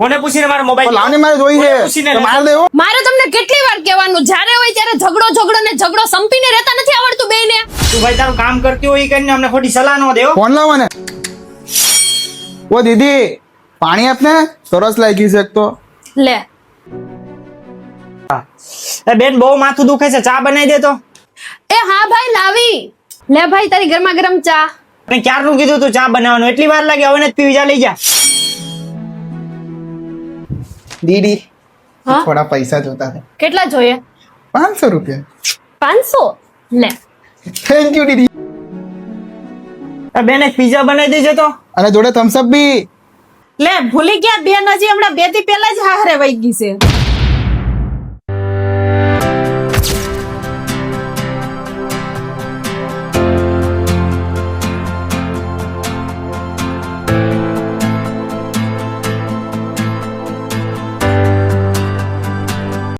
કોને પૂછીને મારો મોબાઈલ લાવને મારે જોઈ છે પૂછીને તો માર દેવો મારે તમને કેટલી વાર કહેવાનું જ્યારે હોય ત્યારે ઝઘડો સંપીને રહેતા નથી આવડતું બેયને. તું ભાઈ તારું કામ કરતી હોય ઈ કરીને અમને ખોટી સલાહ ન દેવો. ફોન લાવો ને ઓ દીદી પાણી આપને સરસ લાગી છે એક તો લે એ બેન બહુ માથું દુખે છે, ચા બનાવી દે તો. એ હા ભાઈ લાવી. લે ભાઈ તારી ગરમા ગરમ ચા. અને ક્યારનું કીધું તું ચા બનાવવાનું, એટલી વાર લાગે, હવે નથી પીવી, જા લઈ જા. દીદી હા? થોડા પૈસા જોતા છે કેટલા જોઈએ? 500 રૂપિયા 500. લે થેન્ક યુ દીદી એ બેન એક પિઝા બનાવી દેજે તો. અને જોડે થમ્સ અપ બી લે ભૂલી ગયા બેન, હજી હમણાં 2 દી પહેલા જ હારે વહી ગઈ છે.